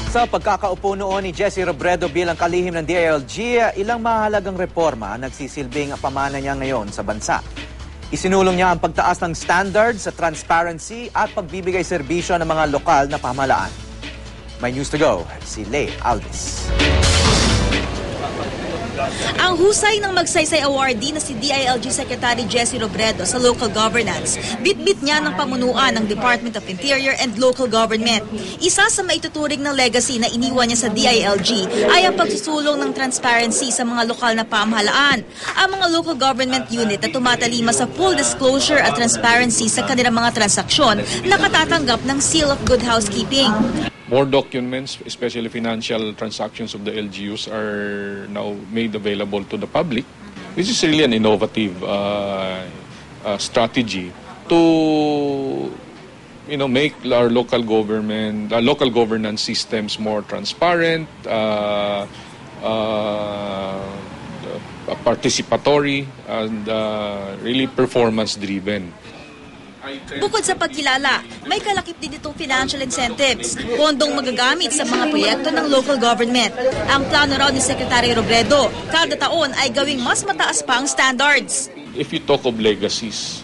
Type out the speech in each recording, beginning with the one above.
Sa pagkakaupo noon ni Jesse Robredo bilang kalihim ng DILG, ilang mahalagang reforma ang nagsisilbing pamana niya ngayon sa bansa. Isinulong niya ang pagtaas ng standards sa transparency at pagbibigay serbisyo ng mga lokal na pamahalaan. May news to go, si Lay Alves. Ang husay ng magsaysay awardee na si DILG Secretary Jesse Robredo sa local governance, bitbit niya ng pamunuan ng Department of Interior and Local Government. Isa sa maituturing na legacy na iniwan niya sa DILG ay ang pagsusulong ng transparency sa mga lokal na pamahalaan. Ang mga local government unit na tumatalima sa full disclosure at transparency sa kanilang mga transaksyon nakatatanggap ng Seal of Good Housekeeping. More documents, especially financial transactions of the LGUs, are now made available to the public. This is really an innovative strategy to, make our local governance systems more transparent, participatory, and really performance-driven. Bukod sa pagkilala, may kalakip din itong financial incentives, pondong magagamit sa mga proyekto ng local government. Ang plano raw ni Secretary Robredo, kada taon ay gawing mas mataas pa ang standards. If you talk of legacies,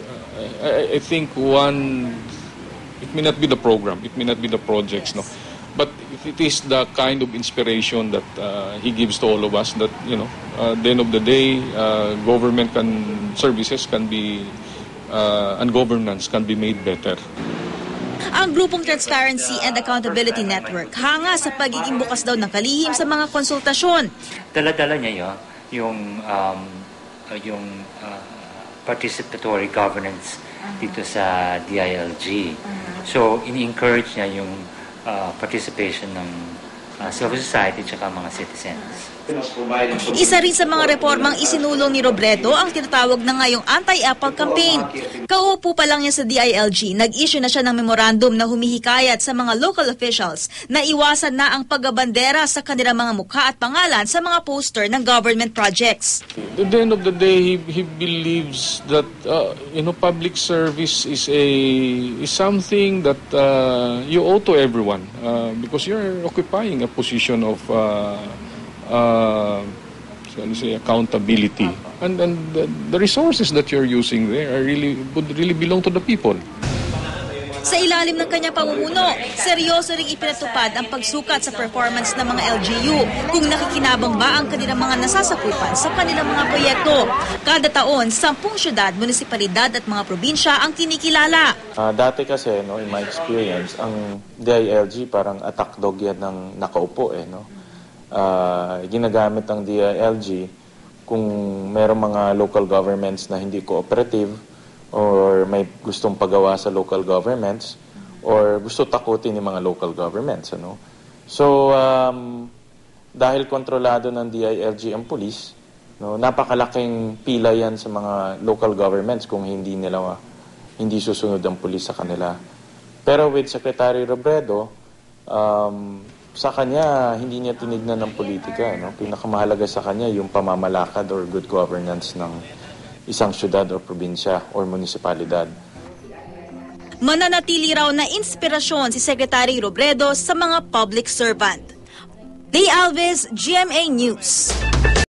I think it may not be the program, it may not be the projects, no, but it is the kind of inspiration that he gives to all of us that, at the end of the day, government services can be and governance can be made better. Ang grupong Transparency and Accountability Network hanga sa pagiging bukas daw ng kalihim sa mga konsultasyon. Dala-dala niya yung participatory governance dito sa DILG. So, ini-encourage niya yung participation ng civil society at mga citizens. Isa rin sa mga reformang isinulong ni Robredo ang tinatawag na ngayong anti-Apple campaign. Kauupo pa lang niya sa DILG, nag-issue na siya ng memorandum na humihikayat sa mga local officials na iwasan na ang pagbabandera sa kanilang mga mukha at pangalan sa mga poster ng government projects. At the end of the day, he believes that public service is something that you owe to everyone because you're occupying a position of accountability, and the resources that you're using there would really belong to the people. Sa ilalim ng kanyang pamumuno, seryoso ring ipinatupad ang pagsukat sa performance ng mga LGU kung nakikinabang ba ang kanilang mga nasasakupan sa kanilang mga proyekto. Kada taon, 10 syudad, munisipalidad at mga probinsya ang kinikilala. Dati kasi, in my experience, ang DILG parang attack dog yan ng nakaupo. Ginagamit ang DILG kung mayroong mga local governments na hindi cooperative or may gustong pagawa sa local governments or gusto takutin ng mga local governments. So, dahil kontrolado ng DILG ang police, napakalaking pila yan sa mga local governments kung hindi susunod ang police sa kanila. Pero with Secretary Robredo, sa kanya, hindi niya tinignan ng politika. Pinakamahalaga sa kanya yung pamamalakad or good governance ng isang syudad o probinsya o munisipalidad. Mananatili raw na inspirasyon si Secretary Robredo sa mga public servant. Lay Alves, GMA News.